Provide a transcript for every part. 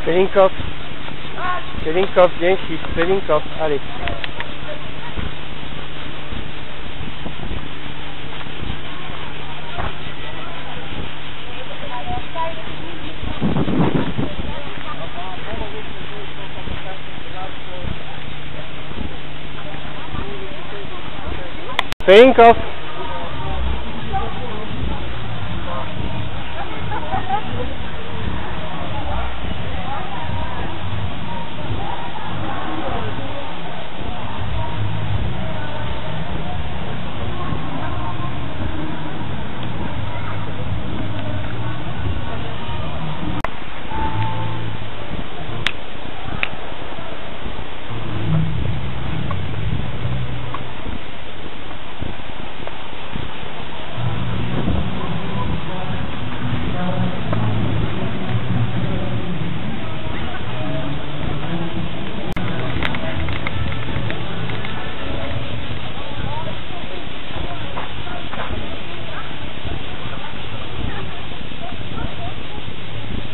Pelinkov. Pelinkov, viens ici. Pelinkov, allez. Pelinkov.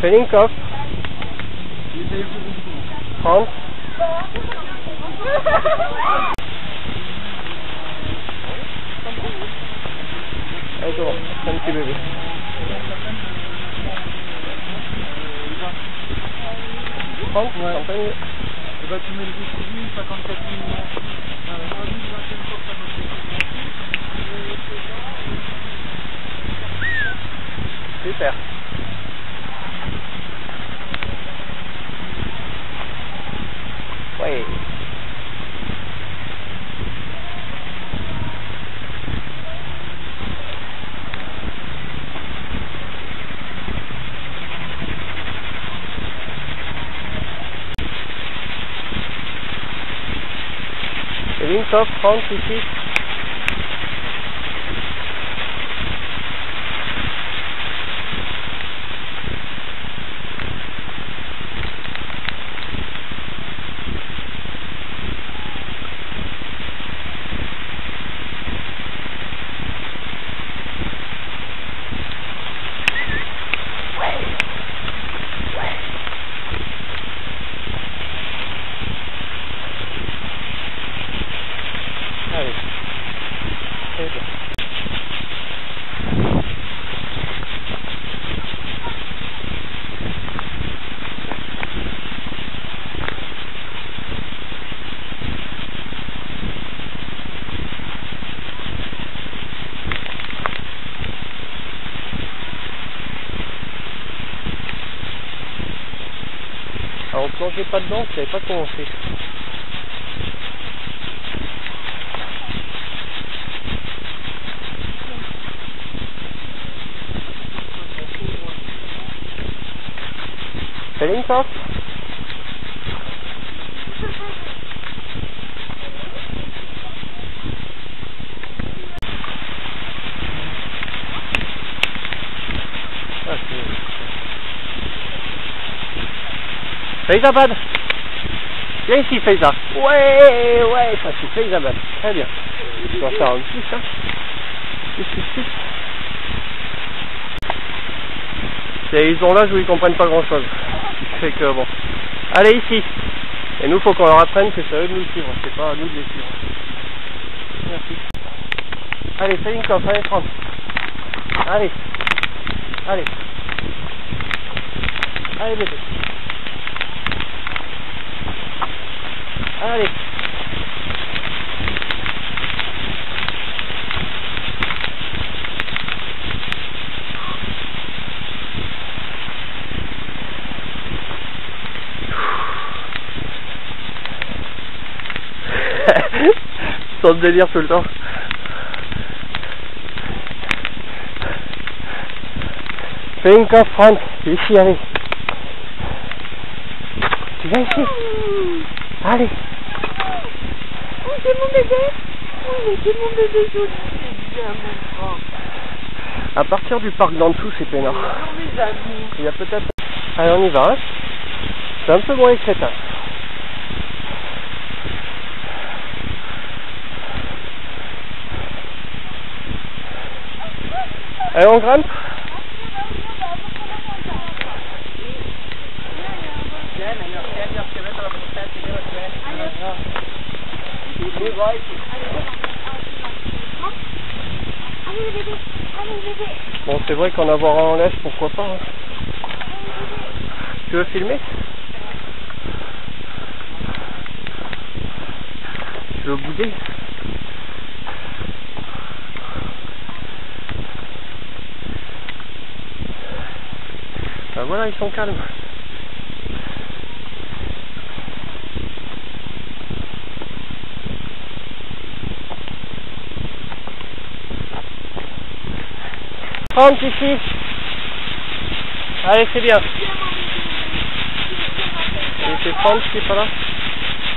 Pelinkov. 30. Allez, c'est bon, c'est un petit bébé. Ouais. Et bah tu mets le dessus, 54 millions. Super. Ouais. Pelinkov, 30 ici. Allez. Très bien. Alors on plongeait pas dedans, je savais pas comment on fait. Pelinkov. Faizabad. Viens ici, Faiza. Ouais, ça c'est Faizabad. Très bien. Tu vas faire un petit, hein. C'est ils ont l'âge où ils comprennent pas grand chose. C'est que bon. Allez ici. Et nous faut qu'on leur apprenne que c'est à eux de nous suivre, c'est pas à nous de les suivre. Merci. Allez, Pelinkov, allez 30. Allez. Allez. Allez bébé. Allez. Sans délire tout le temps. Pelinkov, 30, ici, allez. Tu viens ici. Allez. Oh, c'est mon bébé. Oh, c'est mon bébé joli. C'est bien mon grand. À partir du parc d'en dessous, c'est peinard. Bonjour mes amis. Il y a peut-être... Allez, on y va. Hein. C'est un peu moins crétin. Allez, on grimpe. Allez les bébés, allez les bébés. Bon, c'est vrai qu'en avoir un en laisse, pourquoi pas. Hein. Tu veux filmer? Tu veux bouder? Ben voilà, ils sont calmes. Prends ici. Allez, c'est bien. Et c'est Franck qui est pas là.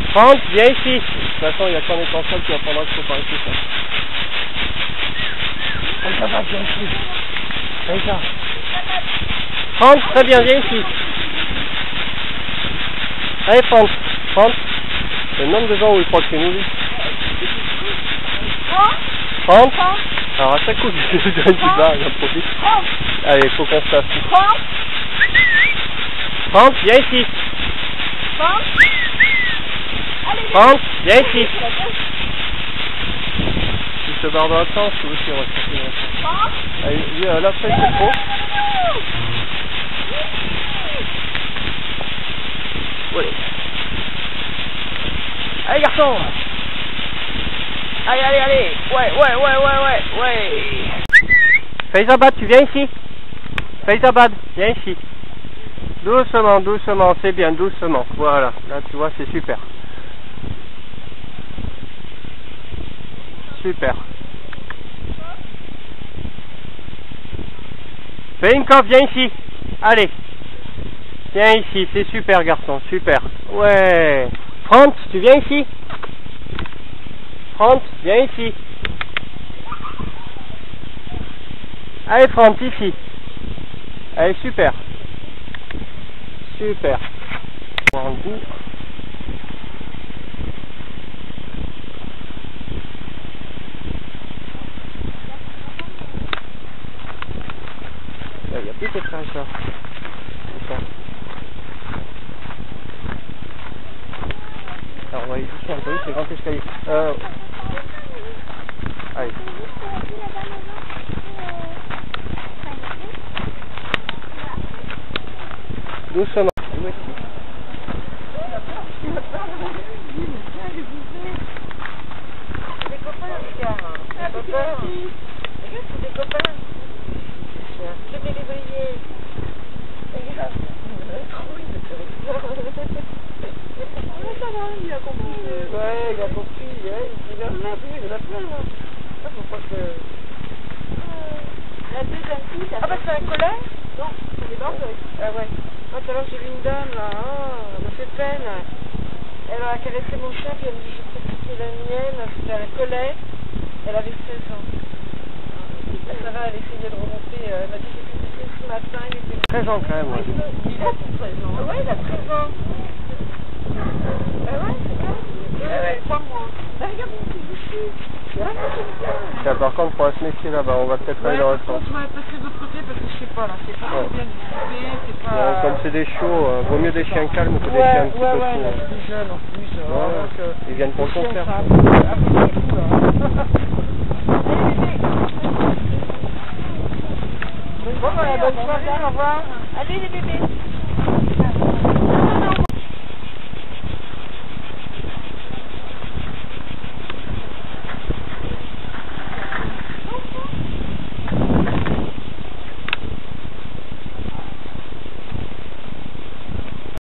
Franck, viens ici. De toute façon, il y a qu'en étant seul qui apprendra qu'il faut pas rester seul. Allez, ça va, viens ici. Allez, ça. Franck, très bien, viens ici. Allez, Franck. Franck. C'est le nombre de gens où il croit que c'est nous, lui. Franck. Alors à chaque coup, je lui donne du bas, il en profite. Allez, il faut qu'on se fasse. Franck, viens ici. Franck, viens ici. Tu te barres dans le sens, tu veux aussi ressortir. Allez, lui, là, c'est trop. Ouais. Allez, garçon. Allez, allez, allez. Ouais. Faizabad, tu viens ici. Faizabad, viens ici. Doucement, doucement, c'est bien, doucement. Voilà, là tu vois, c'est super. Super. Feinkov, viens ici. Allez. Viens ici, c'est super garçon, super. Ouais. Franz, tu viens ici. Franz, viens ici. Allez Franz, ici. Allez, super. Super. Voir le goût. Il n'y a plus de fraîche là. Alors on va aller ici un peu, c'est grand escalier. Allez. Doucement. Des copains, Ricard. Des copains. Regarde, c'est des copains. Je vais les briller. Regarde. Ça va, il a compris. Ouais, il a compris. Il a plein. Faut pas que... La deuxième fille, ah bah c'est un colère? Non, c'est des bandes. Ah ouais. Moi tout à l'heure j'ai vu une dame là, elle m'a fait peine. Elle a caressé mon chien puis elle me dit je sais plus qui est la mienne, c'était un collet, elle avait 16 ans. Ça va, elle essayait de remonter, elle m'a dit j'ai fait du ce matin, il était... 13 ans quand même, ouais. Il a 13 ans. Ah ouais, il a 13 ans. Ah ouais, c'est bien. Ah ouais, 3 mois. Bah regarde mon petit bouchu. Tiens, par contre, pour se méfier là-bas, on va peut-être aller dans le sens. Ouais, passer de l'autre côté parce que je sais pas là, c'est pas bien discipliné, c'est pas... Non, comme c'est des chiots, vaut mieux des chiens calmes que des chiens un petit peu trop... plus jeunes en plus. Ils viennent pour le concert. Bon, bonne soirée, au revoir. Allez les bébés.